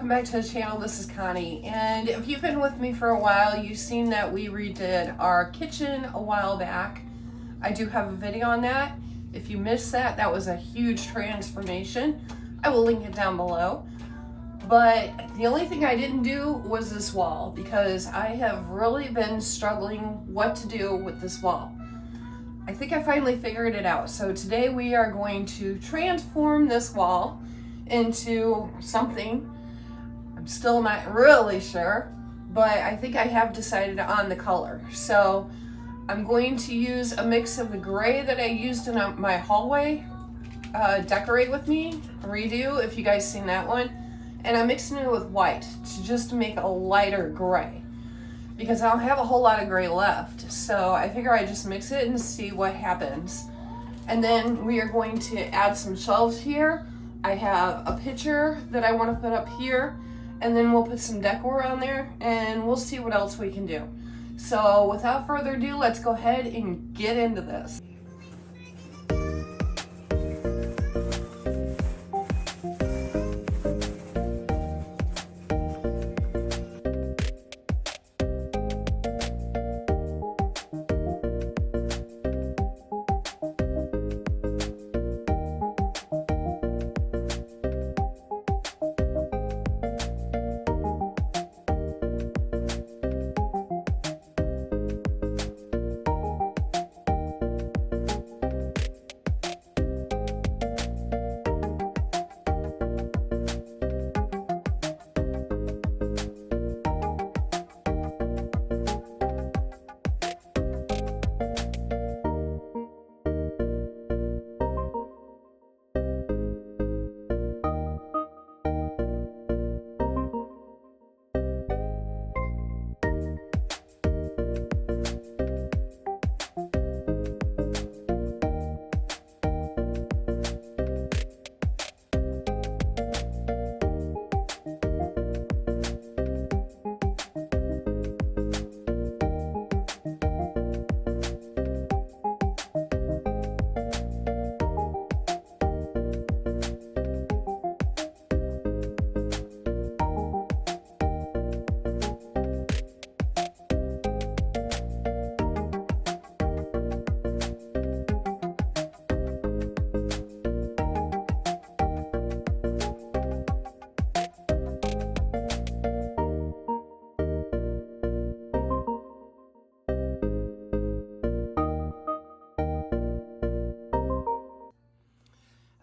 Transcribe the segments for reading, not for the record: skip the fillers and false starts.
welcome back to the channel. This is Connie, and if you've been with me for a while, you've seen that we redid our kitchen a while back. I do have a video on that. If you missed that, that was a huge transformation. I will link it down below. But the only thing I didn't do was this wall, because I have really been struggling what to do with this wall. I think I finally figured it out. So today we are going to transform this wall into something. I'm still not really sure, but I think I have decided on the color. So I'm going to use a mix of the gray that I used in my hallway, Decorate With Me redo, if you guys seen that one. And I'm mixing it with white to just make a lighter gray, because I don't have a whole lot of gray left. So I figure I just mix it and see what happens. And then we are going to add some shelves here. I have a picture that I want to put up here, and then we'll put some decor on there, and we'll see what else we can do. So without further ado, let's go ahead and get into this.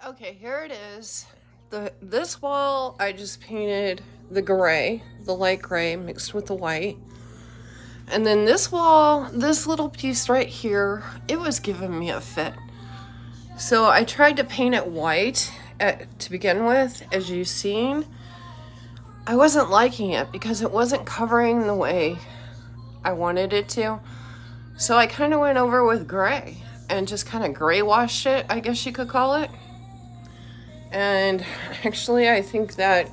Okay, here it is. This wall, I just painted the gray, the light gray mixed with the white. And then this wall, this little piece right here, it was giving me a fit. So I tried to paint it white to begin with, as you've seen. I wasn't liking it because it wasn't covering the way I wanted it to. So I kind of went over with gray and just kind of gray washed it, I guess you could call it. And actually, I think that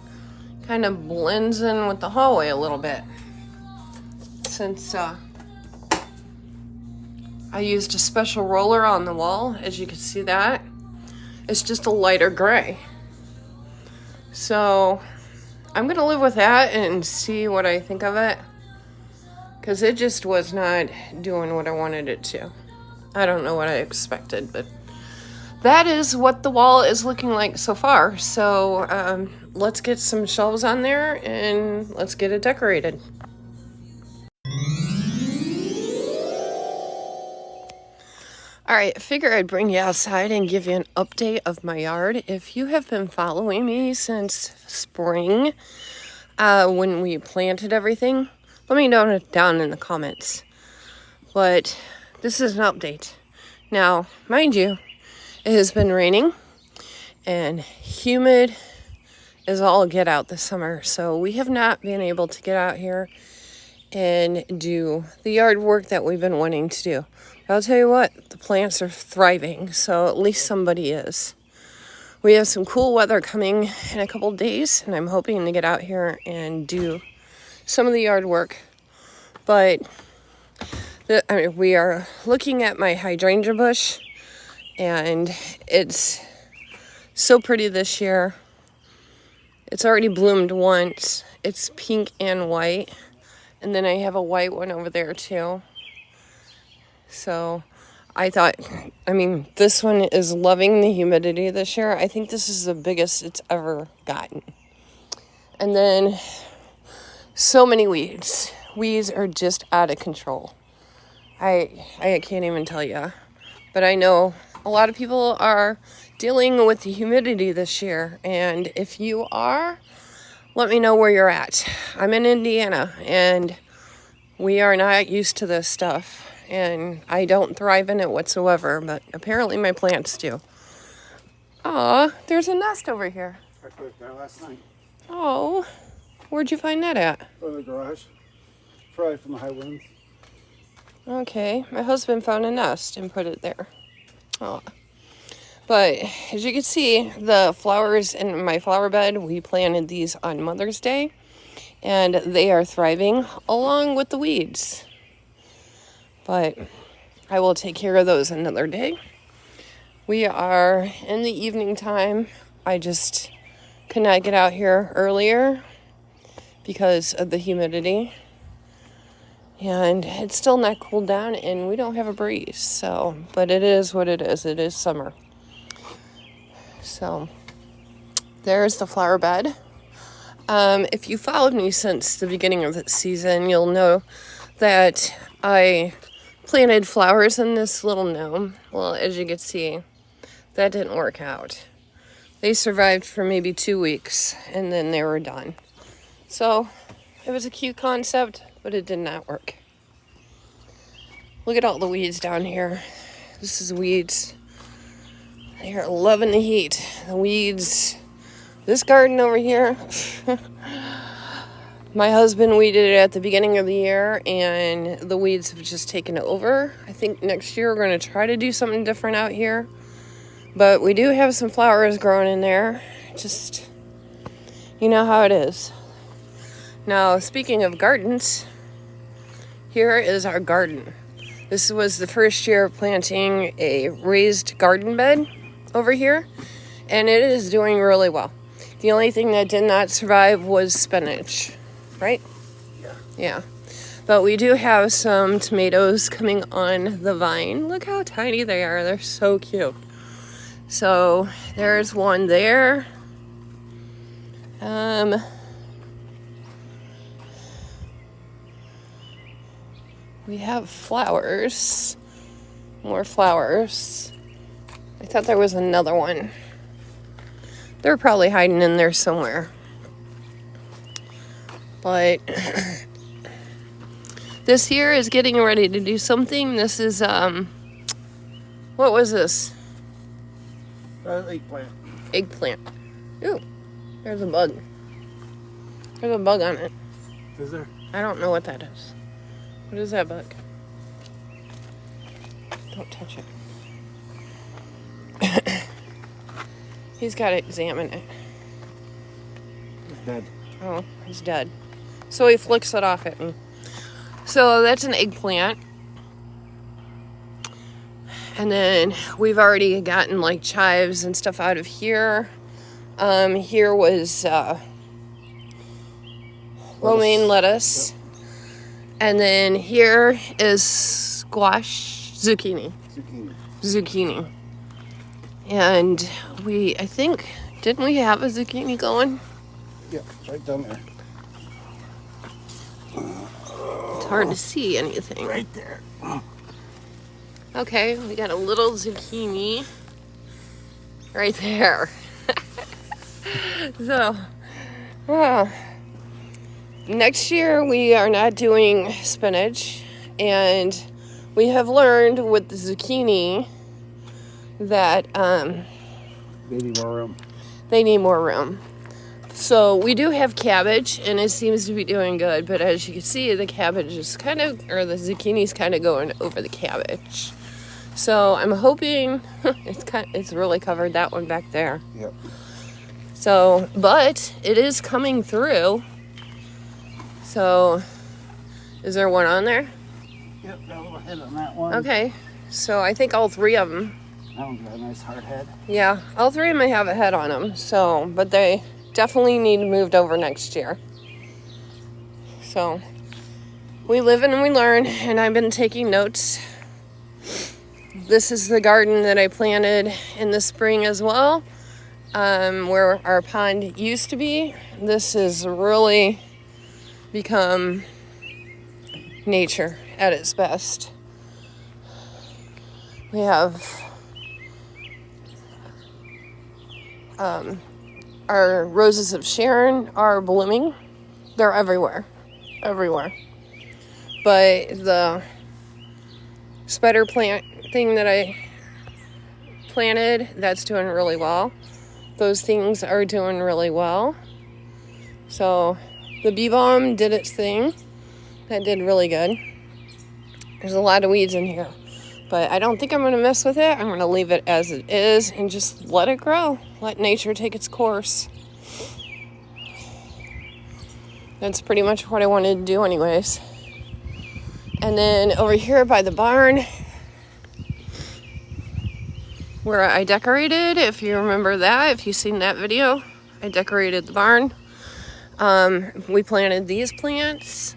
kind of blends in with the hallway a little bit, since I used a special roller on the wall. As you can see, that it's just a lighter gray. So I'm gonna live with that and see what I think of it, because it just was not doing what I wanted it to. I don't know what I expected, but that is what the wall is looking like so far. So let's get some shelves on there and let's get it decorated. All right, I figure I'd bring you outside and give you an update of my yard. If you have been following me since spring, when we planted everything, let me know down in the comments. But this is an update. Now, mind you, it has been raining and humid as all get out this summer. So we have not been able to get out here and do the yard work that we've been wanting to do. But I'll tell you what, the plants are thriving, so at least somebody is. We have some cool weather coming in a couple days, and I'm hoping to get out here and do some of the yard work. But we are looking at my hydrangea bush, and it's so pretty this year. It's already bloomed once. It's pink and white. And then I have a white one over there too. So I thought, this one is loving the humidity this year. I think this is the biggest it's ever gotten. And then so many weeds. Weeds are just out of control. I can't even tell you. But I know a lot of people are dealing with the humidity this year. And if you are, let me know where you're at. I'm in Indiana, and we are not used to this stuff. And I don't thrive in it whatsoever, but apparently my plants do. Aw, there's a nest over here. I put it there last night. Oh, where'd you find that at? In the garage. Probably from the high winds. Okay, my husband found a nest and put it there. Oh. But as you can see, the flowers in my flower bed, we planted these on Mother's Day, and they are thriving along with the weeds. But I will take care of those another day. We are in the evening time. I just could not get out here earlier because of the humidity. And it's still not cooled down, and we don't have a breeze. So, but it is what it is. It is summer. So there's the flower bed. If you followed me since the beginning of the season, you'll know that I planted flowers in this little gnome. Well, as you can see, that didn't work out. They survived for maybe 2 weeks, and then they were done. So it was a cute concept, but it did not work. Look at all the weeds down here. This is weeds. They are loving the heat. The weeds. This garden over here, my husband weeded it at the beginning of the year, and the weeds have just taken over. I think next year we're going to try to do something different out here. But we do have some flowers growing in there. Just, you know how it is. Now, speaking of gardens, here is our garden. This was the first year of planting a raised garden bed over here, and it is doing really well. The only thing that did not survive was spinach, right? Yeah. But we do have some tomatoes coming on the vine. Look how tiny they are. They're so cute. So there's one there. We have flowers. More flowers. I thought there was another one. They're probably hiding in there somewhere. But this here is getting ready to do something. This is, what was this? Eggplant. Eggplant. Ooh, there's a bug. There's a bug on it. Is there? I don't know what that is. What is that bug? Don't touch it. He's got to examine it. It's dead. Oh, he's dead. So he flicks it off at me. So that's an eggplant. And then we've already gotten like chives and stuff out of here. Here was romaine lettuce. Yep. And then here is zucchini. And I think, didn't we have a zucchini going? Yeah, right down there. It's hard to see anything. Right there. Okay, we got a little zucchini right there. So, next year we are not doing spinach, and we have learned with the zucchini that they need more room. They need more room. So we do have cabbage, and it seems to be doing good. But as you can see, the cabbage is the zucchini's kind of going over the cabbage. So I'm hoping it's really covered that one back there. Yep. So, but it is coming through. So, is there one on there? Yep, got a little head on that one. Okay. So I think all three of them. That one's got a nice hard head. Yeah, all three of them have a head on them. So, but they definitely need moved over next year. So we live and we learn, and I've been taking notes. This is the garden that I planted in the spring as well, where our pond used to be. This has really become nature at its best. We have our roses of Sharon are blooming. They're everywhere. But the spider plant thing that I planted, that's doing really well. Those things are doing really well. So the bee balm did its thing. That did really good. There's a lot of weeds in here, but I don't think I'm going to mess with it. I'm going to leave it as it is and just let it grow. Let nature take its course. That's pretty much what I wanted to do anyways. And then over here by the barn, where I decorated, if you remember that, if you've seen that video, I decorated the barn. We planted these plants,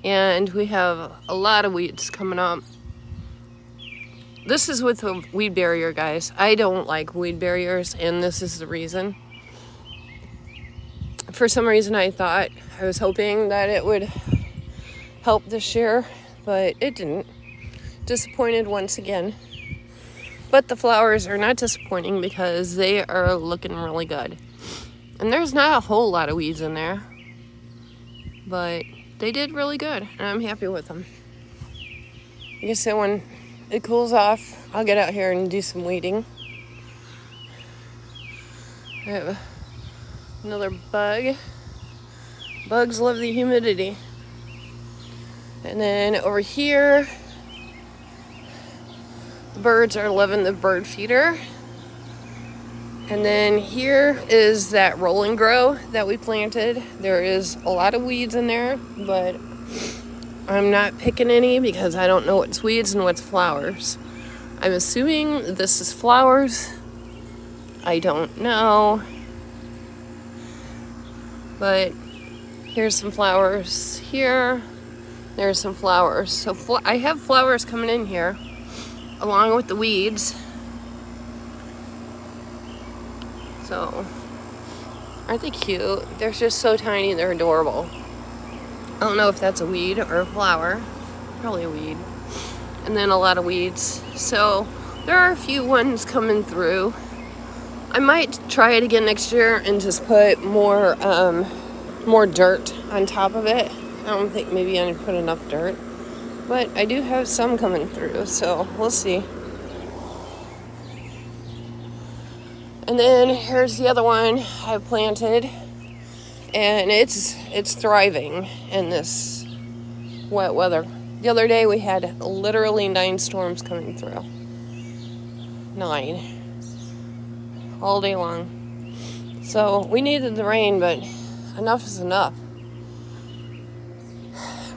and we have a lot of weeds coming up. This is with a weed barrier, guys. I don't like weed barriers, and this is the reason. For some reason, I was hoping that it would help this year, but it didn't. Disappointed once again. But the flowers are not disappointing because they are looking really good. And there's not a whole lot of weeds in there, but they did really good, and I'm happy with them. Like I said, when it cools off, I'll get out here and do some weeding. I have another bug. Bugs love the humidity. And then over here, the birds are loving the bird feeder. And then here is that roll and grow that we planted. There is a lot of weeds in there, but I'm not picking any because I don't know what's weeds and what's flowers. I'm assuming this is flowers. I don't know. But here's some flowers here. There's some flowers. So I have flowers coming in here along with the weeds. So, aren't they cute? They're just so tiny, they're adorable. I don't know if that's a weed or a flower. Probably a weed. And then a lot of weeds. So, there are a few ones coming through. I might try it again next year and just put more dirt on top of it. I don't think maybe I put enough dirt. But I do have some coming through, so we'll see. And then here's the other one I planted, and it's thriving in this wet weather. The other day we had literally 9 storms coming through. 9. All day long. So we needed the rain, but enough is enough.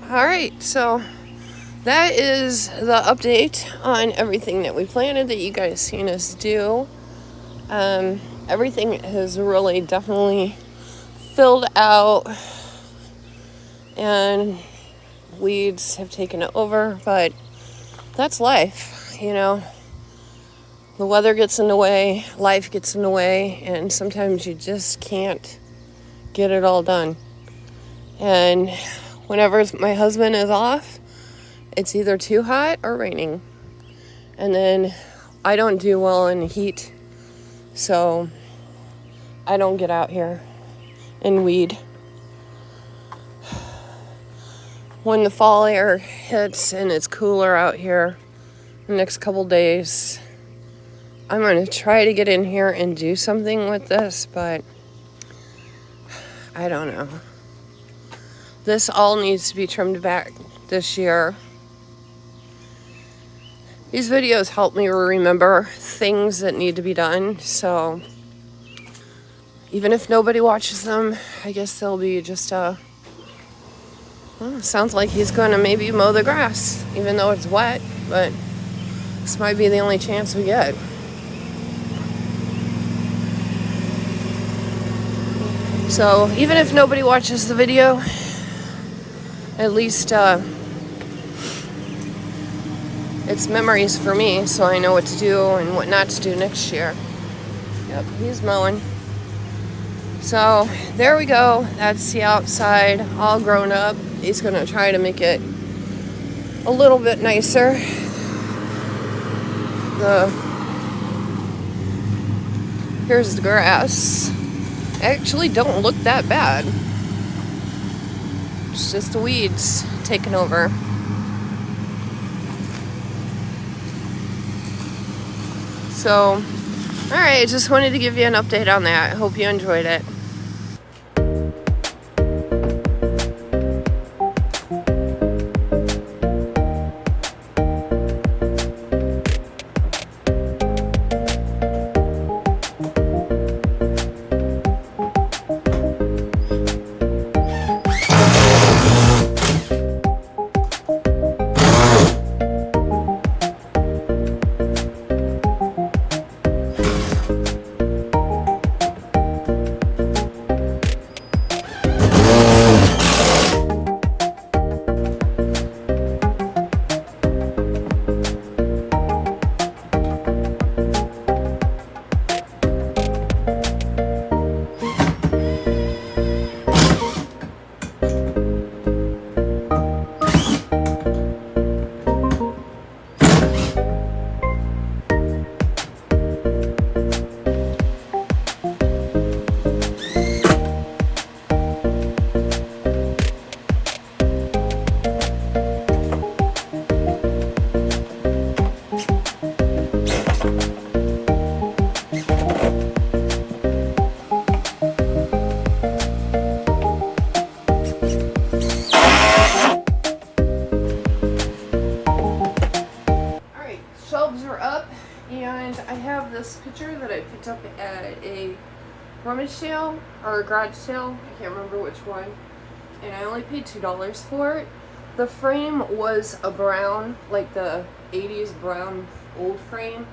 Alright, so that is the update on everything that we planted that you guys seen us do. Everything has really definitely filled out, and weeds have taken it over, but that's life, you know. The weather gets in the way, life gets in the way, and sometimes you just can't get it all done. And whenever my husband is off, it's either too hot or raining. And then I don't do well in heat, so I don't get out here and weed. When the fall air hits and it's cooler out here the next couple days, I'm going to try to get in here and do something with this, but I don't know. This all needs to be trimmed back this year. These videos help me remember things that need to be done, so even if nobody watches them, I guess they'll be just sounds like he's going to maybe mow the grass, even though it's wet, but this might be the only chance we get. So even if nobody watches the video, at least it's memories for me, so I know what to do and what not to do next year. Yep, he's mowing. So there we go. That's the outside, all grown up. He's gonna try to make it a little bit nicer. Here's the grass. Actually don't look that bad. It's just the weeds taking over. So, alright, just wanted to give you an update on that. I hope you enjoyed it. Shelves are up, and I have this picture that I picked up at a rummage sale or a garage sale. I can't remember which one, and I only paid $2 for it. The frame was a brown, like the 80s brown old frame,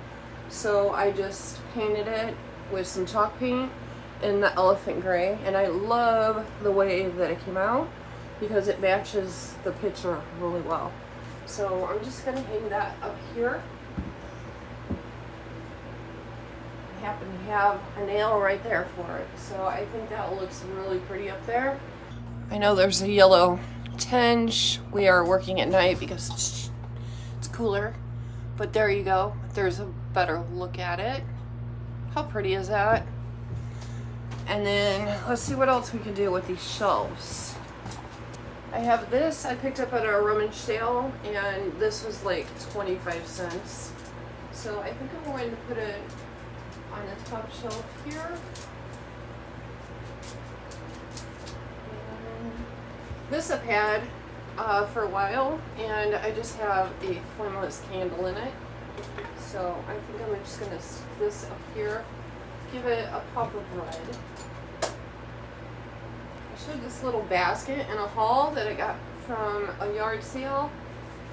so I just painted it with some chalk paint in the elephant gray, and I love the way that it came out because it matches the picture really well. So I'm just gonna hang that up here. I happen to have a nail right there for it, so I think that looks really pretty up there. I know there's a yellow tinge. We are working at night because it's cooler, but there you go. There's a better look at it. How pretty is that? And then let's see what else we can do with these shelves. I have this I picked up at a rummage sale, and this was like 25 cents. So I think I'm going to put it on the top shelf here. And this I've had for a while, and I just have a flameless candle in it. So I think I'm just going to stick this up here, give it a pop of red. I showed this little basket in a haul that I got from a yard sale,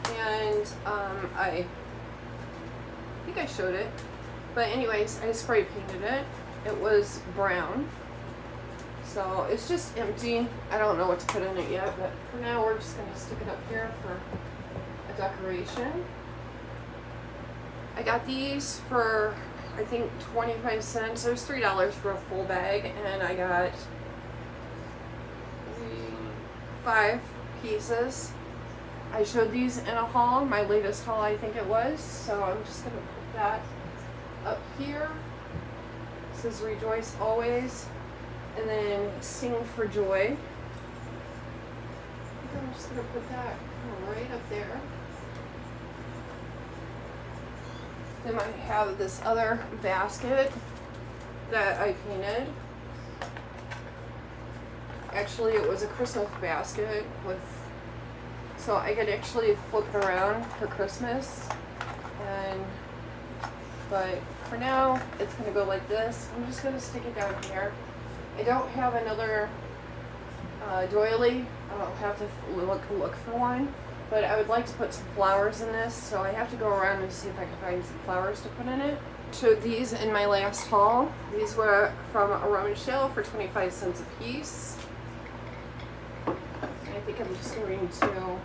and I think I showed it. But anyways, I spray painted it. It was brown. So it's just empty. I don't know what to put in it yet, but for now we're just going to stick it up here for a decoration. I got these for, I think, 25 cents. It was $3 for a full bag, and I got 5 pieces. I showed these in a haul, my latest haul I think it was. So I'm just going to put that up here. It says rejoice always, and then sing for joy. I think I'm just going to put that right up there. Then I have this other basket that I painted. Actually, it was a Christmas basket with, so I could actually flip it around for Christmas. But for now, it's going to go like this. I'm just going to stick it down here. I don't have another doily. I'll have to look for one. But I would like to put some flowers in this, so I have to go around and see if I can find some flowers to put in it. showed these in my last haul. These were from a rummage sale for 25 cents a piece. I think I'm just going to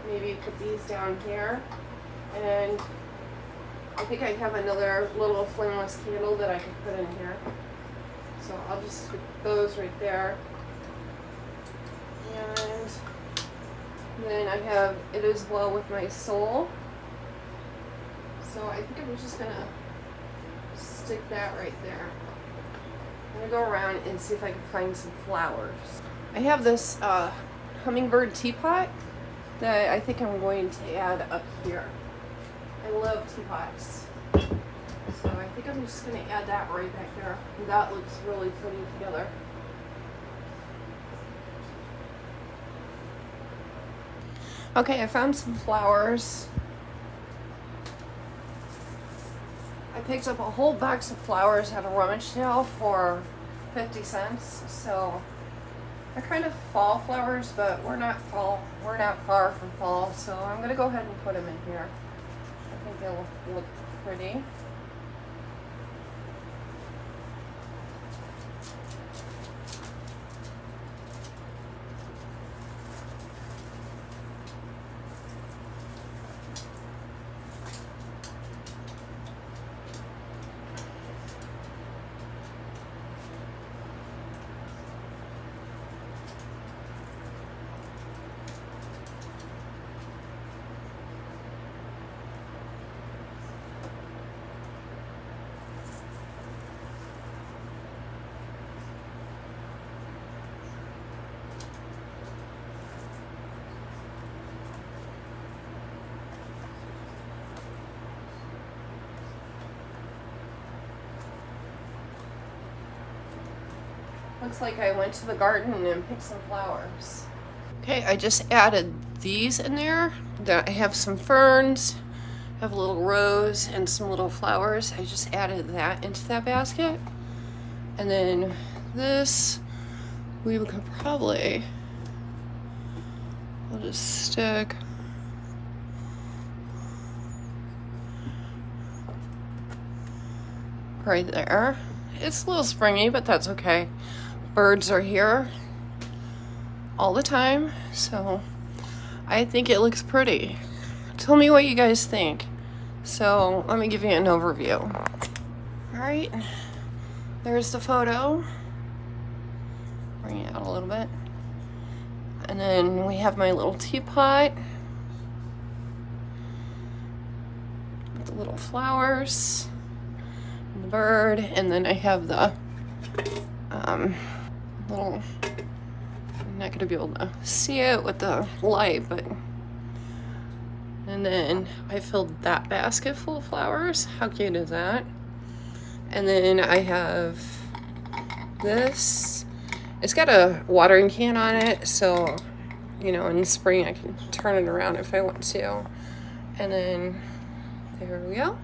maybe put these down here. And I think I have another little flameless candle that I could put in here. So I'll just stick those right there. And then I have It Is Well With My Soul. So I think I'm just gonna stick that right there. I'm gonna go around and see if I can find some flowers. I have this hummingbird teapot that I think I'm going to add up here. I love teapots. So I think I'm just gonna add that right back there. And that looks really pretty together. Okay, I found some flowers. I picked up a whole box of flowers at a rummage sale for 50 cents. So they're kind of fall flowers, but we're not far from fall. So I'm gonna go ahead and put them in here. I think they'll look pretty. Looks like I went to the garden and picked some flowers. Okay, I just added these in there. I have some ferns, I have a little rose and some little flowers. I just added that into that basket. And then this, we could probably, I'll just stick right there. It's a little springy, but that's okay. Birds are here all the time, so I think it looks pretty. Tell me what you guys think. So let me give you an overview. All right, there's the photo. Bring it out a little bit. And then we have my little teapot with the little flowers and the bird, and then I have the little, I'm not gonna be able to see it with the light, but, and then I filled that basket full of flowers. How cute is that? And then I have this. It's got a watering can on it, so, you know, in the spring I can turn it around if I want to. And then there we go.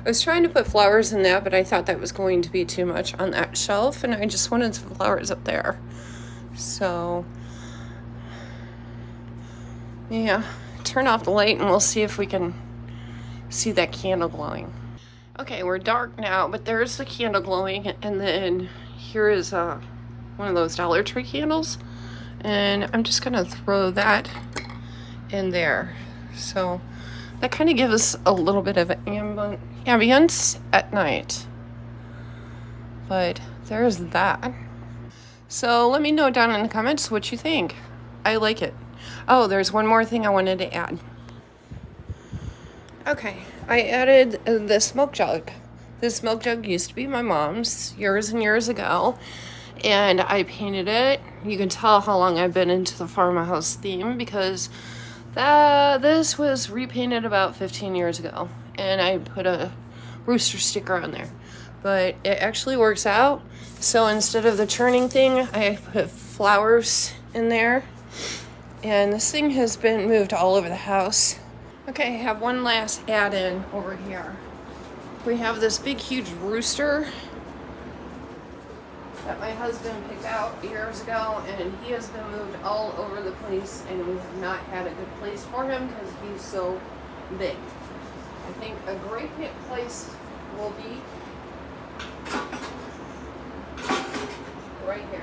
I was trying to put flowers in that, but I thought that was going to be too much on that shelf, and I just wanted some flowers up there. So, yeah, turn off the light and we'll see if we can see that candle glowing. Okay, we're dark now, but there's the candle glowing, and then here is one of those Dollar Tree candles, and I'm just gonna throw that in there. So that kind of gives us a little bit of ambience at night. But there's that. So let me know down in the comments what you think. I like it. Oh, there's one more thing I wanted to add. Okay, I added this milk jug. This milk jug used to be my mom's years and years ago, and I painted it. You can tell how long I've been into the farmhouse theme because this was repainted about 15 years ago, and I put a rooster sticker on there. But it actually works out. So instead of the churning thing, I put flowers in there. And this thing has been moved all over the house. Okay, I have one last add-in over here. We have this big, huge rooster that my husband picked out years ago, and he has been moved all over the place, and we have not had a good place for him because he's so big. I think a great place will be right here.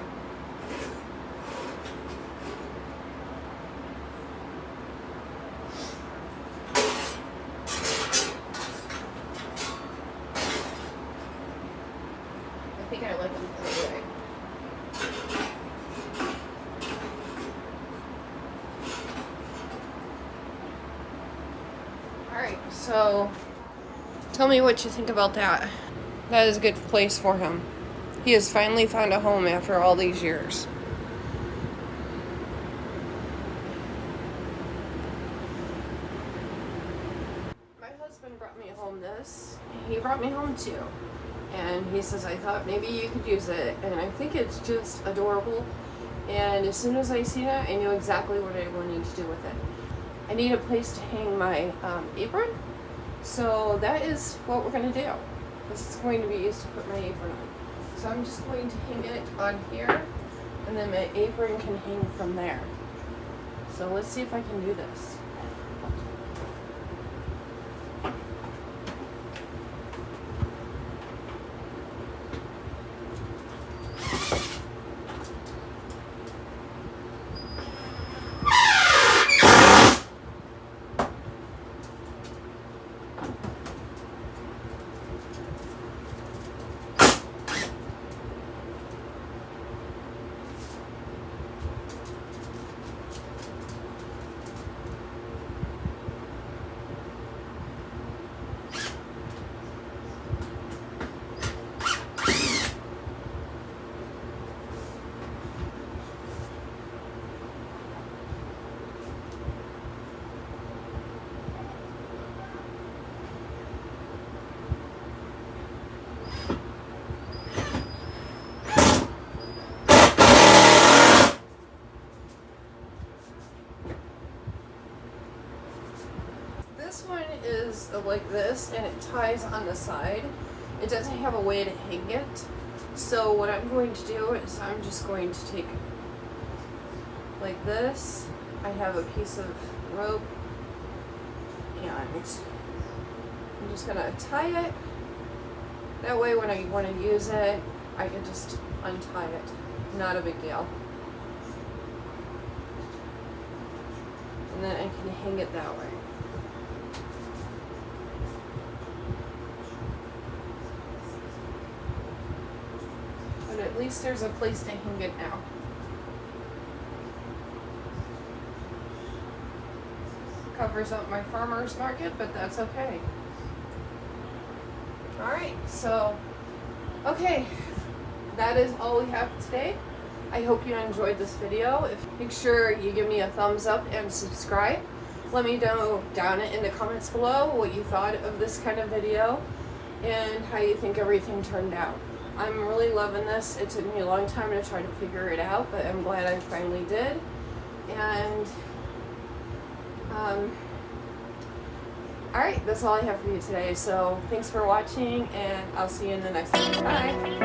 I think I like them this way. Alright, so tell me what you think about that. That is a good place for him. He has finally found a home after all these years. My husband brought me home this. He brought me home too. And he says, I thought maybe you could use it. And I think it's just adorable. And as soon as I seen it, I knew exactly what I wanted to do with it. I need a place to hang my apron. So that is what we're going to do. This is going to be used to put my apron on. So I'm just going to hang it on here. And then my apron can hang from there. So let's see if I can do this. This one is like this, and it ties on the side. It doesn't have a way to hang it. So what I'm going to do is I'm just going to take like this. I have a piece of rope, and I'm just gonna tie it. That way when I want to use it, I can just untie it. Not a big deal. And then I can hang it that way. But at least there's a place to hang it now. Covers up my farmer's market, but that's okay. Alright, so, okay, that is all we have today. I hope you enjoyed this video. Make sure you give me a thumbs up and subscribe. Let me know down in the comments below what you thought of this kind of video and how you think everything turned out. I'm really loving this. It took me a long time to try to figure it out, but I'm glad I finally did. And alright, that's all I have for you today. So thanks for watching, and I'll see you in the next one. Bye!